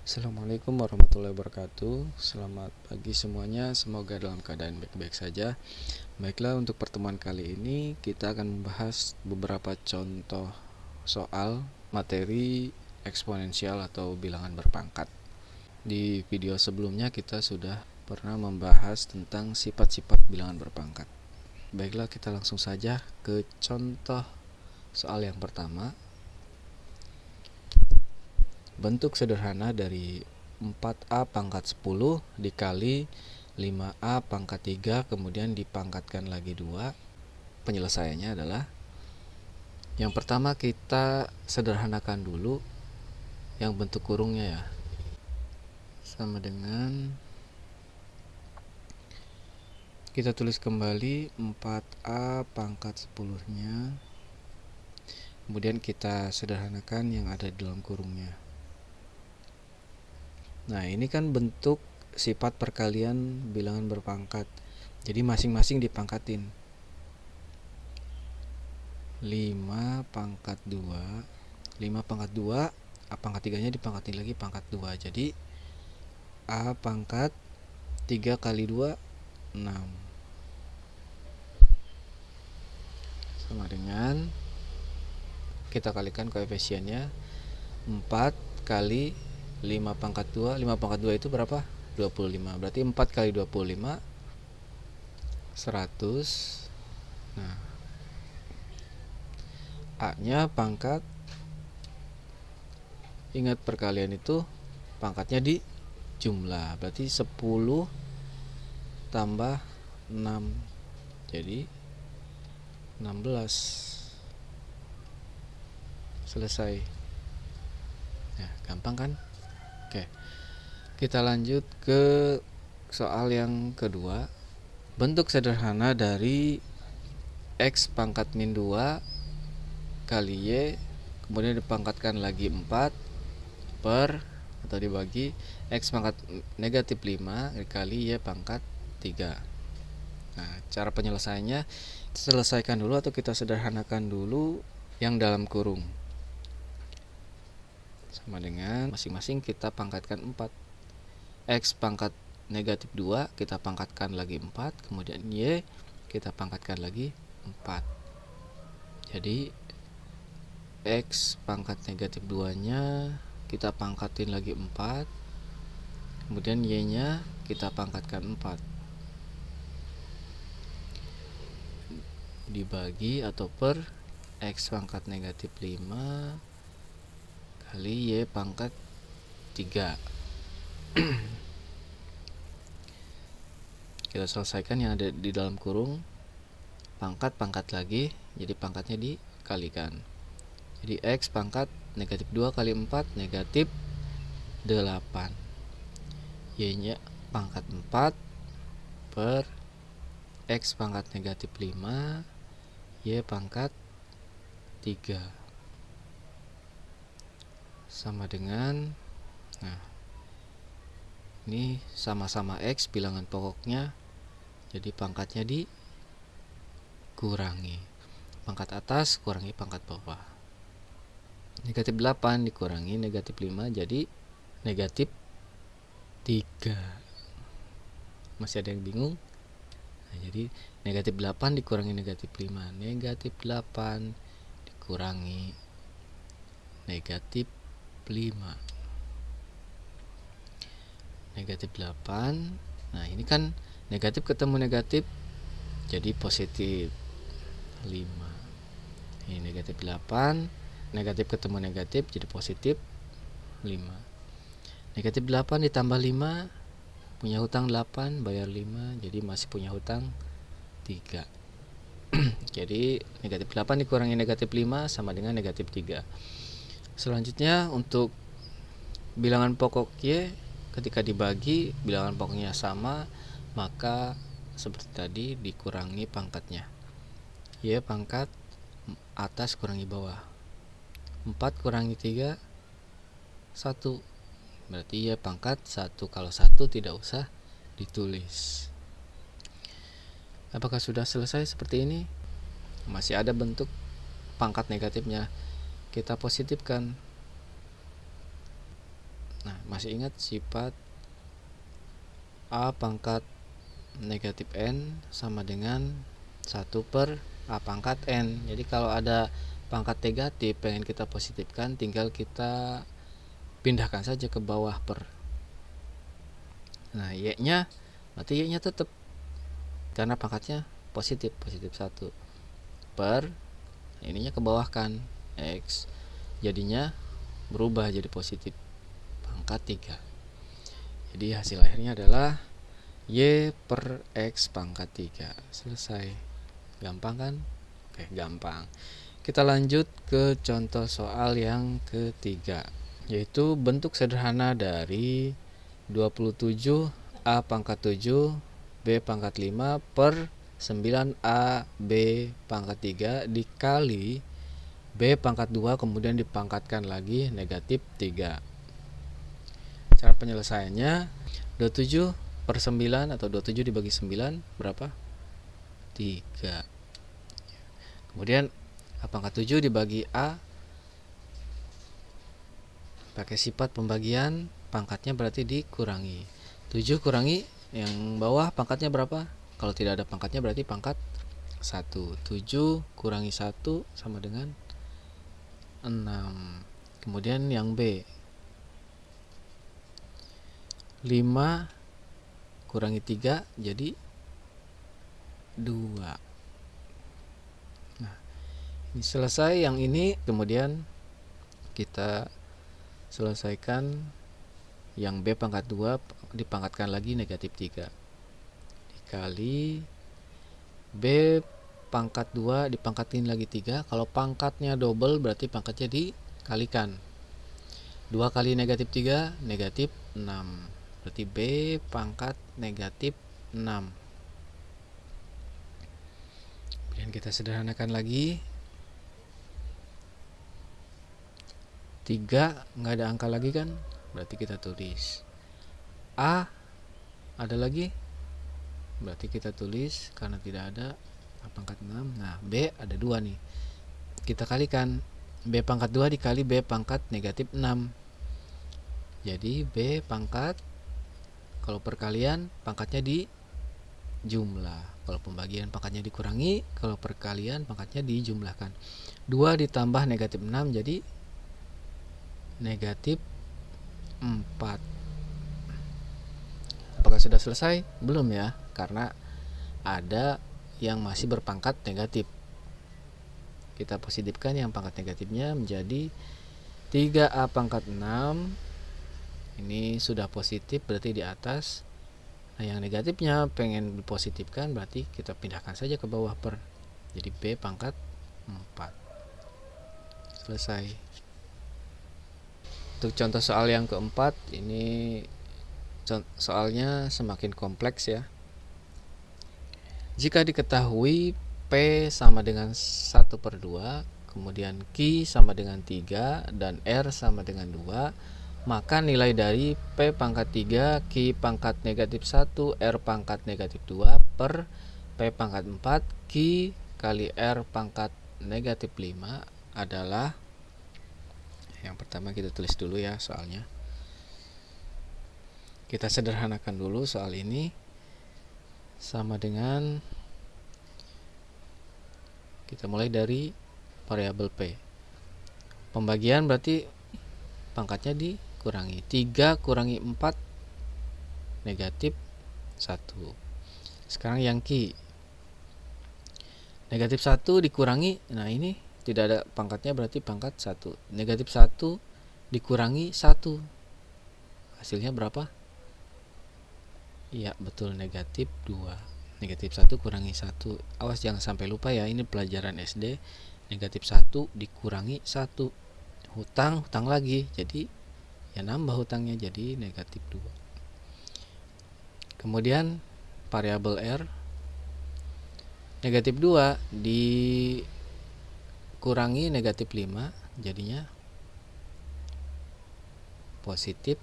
Assalamualaikum warahmatullahi wabarakatuh. Selamat pagi semuanya, semoga dalam keadaan baik-baik saja. Baiklah, untuk pertemuan kali ini kita akan membahas beberapa contoh soal materi eksponensial atau bilangan berpangkat. Di video sebelumnya kita sudah pernah membahas tentang sifat-sifat bilangan berpangkat. Baiklah, kita langsung saja ke contoh soal yang pertama. Bentuk sederhana dari 4A pangkat 10 dikali 5A pangkat 3 kemudian dipangkatkan lagi 2. Penyelesaiannya adalah, yang pertama kita sederhanakan dulu yang bentuk kurungnya ya. Sama dengan, kita tulis kembali 4A pangkat 10 nya, kemudian kita sederhanakan yang ada di dalam kurungnya. Nah, ini kan bentuk sifat perkalian bilangan berpangkat. Jadi masing-masing dipangkatin. 5 pangkat 2, 5 pangkat 2, A pangkat 3 nya dipangkatin lagi pangkat 2. Jadi A pangkat 3 kali 2, 6. Sama dengan, kita kalikan koefisiennya, 4 kali 5 pangkat 2, 5 pangkat 2 itu berapa? 25. Berarti 4 kali 25, 100. Nah, A nya pangkat, ingat perkalian itu pangkatnya di jumlah, berarti 10 tambah 6, jadi 16. Selesai. Nah, gampang kan? Oke, kita lanjut ke soal yang kedua. Bentuk sederhana dari X pangkat min 2 kali Y kemudian dipangkatkan lagi 4 per, atau dibagi, X pangkat negatif 5 dikali Y pangkat 3. Nah, cara penyelesaiannya, selesaikan dulu atau kita sederhanakan dulu yang dalam kurung. Sama dengan, masing-masing kita pangkatkan 4. X pangkat negatif 2 kita pangkatkan lagi 4, kemudian Y kita pangkatkan lagi 4. Jadi X pangkat negatif 2 nya kita pangkatin lagi 4, kemudian Y nya kita pangkatkan 4, dibagi atau per X pangkat negatif 5 kali Y pangkat 3. Kita selesaikan yang ada di dalam kurung, pangkat lagi, jadi pangkatnya dikalikan. Jadi X pangkat negatif 2 kali 4 negatif 8, Y nya pangkat 4 per X pangkat negatif 5 Y pangkat 3 sama dengan, nah ini sama-sama X bilangan pokoknya, jadi pangkatnya dikurangi, pangkat atas kurangi pangkat bawah. Negatif 8 dikurangi negatif 5 jadi negatif 3. Masih ada yang bingung? Nah, jadi negatif 8 dikurangi negatif 5, negatif 8 dikurangi negatif 5, negatif 8. Nah, ini kan negatif ketemu negatif jadi positif 5. Ini negatif 8, negatif ketemu negatif jadi positif 5. Negatif 8 ditambah 5, punya hutang 8, bayar 5, jadi masih punya hutang 3. Jadi negatif 8 dikurangi negatif 5 sama dengan negatif 3. Selanjutnya untuk bilangan pokok Y, ketika dibagi bilangan pokoknya sama, maka seperti tadi dikurangi pangkatnya. Y pangkat atas kurangi bawah, 4 kurangi 3 1, berarti Y pangkat 1. Kalau 1 tidak usah ditulis. Apakah sudah selesai seperti ini? Masih ada bentuk pangkat negatifnya, kita positifkan. Nah, masih ingat sifat A pangkat negatif N sama dengan 1 per A pangkat N. Jadi kalau ada pangkat negatif pengen kita positifkan, tinggal kita pindahkan saja ke bawah per. Nah, Y-nya berarti Y-nya tetap karena pangkatnya positif 1 per ininya ke bawah kan X, jadinya berubah jadi positif pangkat 3. Jadi hasil akhirnya adalah Y per X pangkat 3. Selesai. Gampang kan? Oke, gampang. Kita lanjut ke contoh soal yang ketiga, yaitu bentuk sederhana dari 27 A pangkat 7 B pangkat 5 per 9A B pangkat 3 dikali B pangkat 2 kemudian dipangkatkan lagi negatif 3. Cara penyelesaiannya 27 per 9 atau 27 dibagi 9 berapa? 3. Kemudian A pangkat 7 dibagi A pakai sifat pembagian, pangkatnya berarti dikurangi. 7 kurangi yang bawah pangkatnya berapa? Kalau tidak ada pangkatnya berarti pangkat 1. 7 kurangi 1 sama dengan 6. Kemudian yang B 5 kurangi 3 jadi 2. Nah, ini selesai yang ini, kemudian kita selesaikan yang B pangkat 2 dipangkatkan lagi negatif 3 dikali B pangkat 2 dipangkatin lagi 3. Kalau pangkatnya double berarti pangkatnya dikalikan. 2 kali negatif 3 negatif 6, berarti B pangkat negatif 6. Kemudian kita sederhanakan lagi, 3 nggak ada angka lagi kan, berarti kita tulis A ada lagi, berarti kita tulis karena tidak ada A pangkat 6. Nah, B ada 2 nih, kita kalikan B pangkat 2 dikali B pangkat negatif 6, jadi B pangkat, kalau perkalian pangkatnya di jumlah, kalau pembagian pangkatnya dikurangi, kalau perkalian pangkatnya dijumlahkan. 2 ditambah negatif 6 jadi negatif 4. Apakah sudah selesai? Belum ya, karena ada yang masih berpangkat negatif. Kita positifkan yang pangkat negatifnya menjadi 3A pangkat 6. Ini sudah positif berarti di atas. Nah, yang negatifnya pengen dipositifkan berarti kita pindahkan saja ke bawah per. Jadi B pangkat 4. Selesai. Untuk contoh soal yang keempat, ini soalnya semakin kompleks ya. Jika diketahui P sama dengan 1 per 2, kemudian Q sama dengan 3, dan R sama dengan 2, maka nilai dari P pangkat 3, Q pangkat negatif 1, R pangkat negatif 2 per P pangkat 4, Q kali R pangkat negatif 5 adalah, yang pertama kita tulis dulu ya soalnya. Kita sederhanakan dulu soal ini, sama dengan, kita mulai dari variabel P. Pembagian berarti pangkatnya dikurangi. 3 kurangi 4 negatif 1. Sekarang yang Q, negatif 1 dikurangi, nah ini tidak ada pangkatnya berarti pangkat 1. Negatif 1 dikurangi 1, hasilnya berapa? Iya betul, negatif 2. Negatif 1 kurangi 1. Awas jangan sampai lupa ya, ini pelajaran SD. Negatif 1 dikurangi 1, hutang lagi, jadi ya nambah hutangnya jadi negatif 2. Kemudian variabel R, negatif 2 dikurangi negatif 5 jadinya positif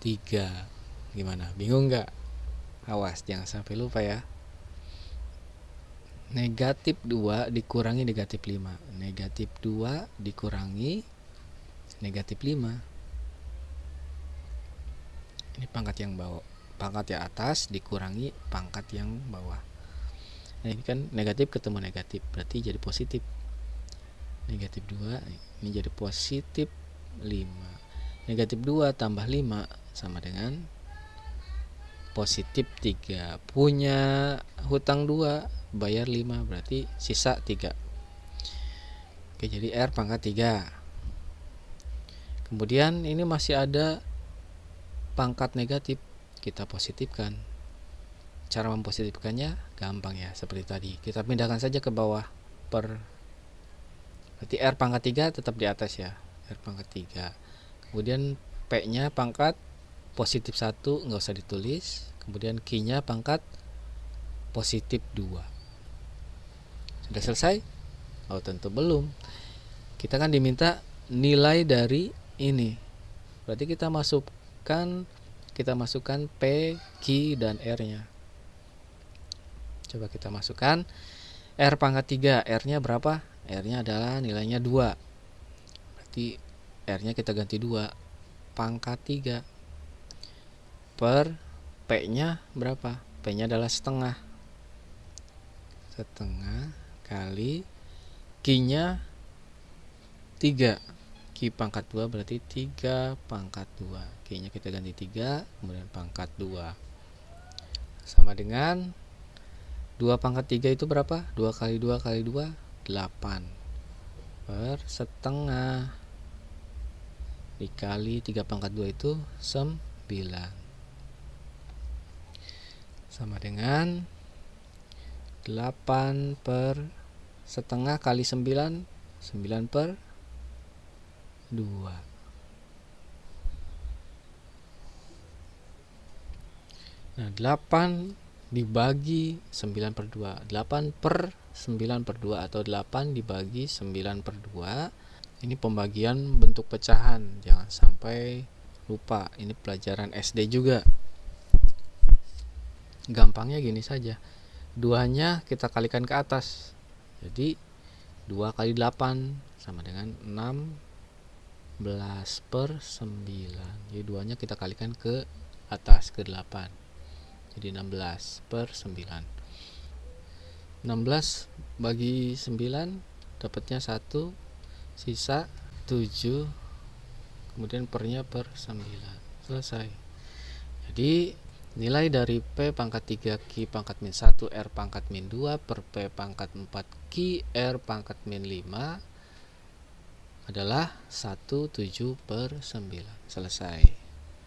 3. Gimana, bingung nggak? Awas jangan sampai lupa ya. Negatif 2 dikurangi negatif 5. Negatif 2 dikurangi negatif 5. Ini pangkat yang bawah, pangkat yang atas dikurangi pangkat yang bawah. Nah, ini kan negatif ketemu negatif, berarti jadi positif. Negatif 2, ini jadi positif 5. Negatif 2 tambah 5 sama dengan positif 3. Punya hutang 2, bayar 5, berarti sisa 3. Oke, jadi R pangkat 3. Kemudian ini masih ada pangkat negatif, kita positifkan. Cara mempositifkannya gampang ya, seperti tadi. Kita pindahkan saja ke bawah per. Berarti R pangkat 3 tetap di atas ya, R pangkat 3. Kemudian P-nya pangkat positif 1, nggak usah ditulis. Kemudian Q-nya pangkat positif 2. Sudah selesai? Oh, tentu belum. Kita kan diminta nilai dari ini. Berarti kita masukkan P, Q, dan R-nya. Coba kita masukkan R pangkat 3. R-nya berapa? R-nya adalah nilainya 2. Berarti R-nya kita ganti 2. Pangkat 3. Per P-nya berapa? P-nya adalah setengah. Setengah kali Q-nya 3. Q pangkat 2 berarti 3 pangkat 2. Q-nya kita ganti 3, kemudian pangkat 2. Sama dengan 2 pangkat 3 itu berapa? 2 kali 2 kali 2, 8. Per setengah dikali 3 pangkat 2 itu 9. Sama dengan 8 per setengah kali 9, 9 per 2. Nah, 8 dibagi 9 per 2. 8 per 9 per 2 atau 8 dibagi 9 per 2. Ini pembagian bentuk pecahan, jangan sampai lupa. Ini pelajaran SD juga. Gampangnya gini saja, 2-nya kita kalikan ke atas. Jadi 2 kali 8 sama dengan 16 per 9. Jadi 2-nya kita kalikan ke atas, ke 8. Jadi 16 per 9. 16 bagi 9 dapatnya 1, sisa 7, kemudian pernya per 9. Selesai. Jadi nilai dari P pangkat 3 Q pangkat min 1 R pangkat min 2 per P pangkat 4 Q R pangkat min 5 adalah 17 per 9. Selesai.